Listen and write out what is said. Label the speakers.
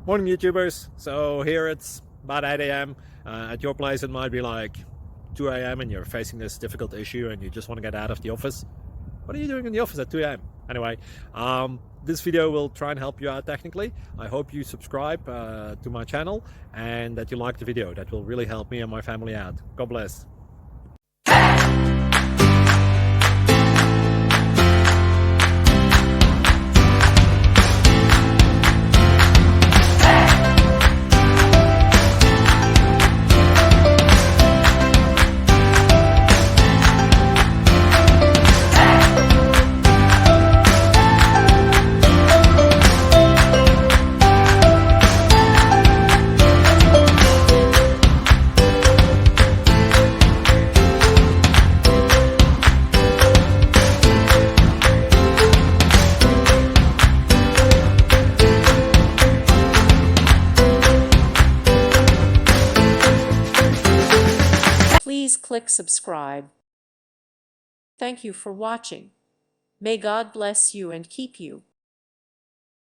Speaker 1: Morning YouTubers. So here it's about 8 a.m. At your place it might be like 2 a.m. and you're facing this difficult issue and you just want to get out of the office. What are you doing in the office at 2 a.m.? Anyway, this video will try and help you out technically. I hope you subscribe to my channel and that you like the video. That will really help me and my family out. God bless.
Speaker 2: Please click subscribe. Thank you for watching. May God bless you and keep you.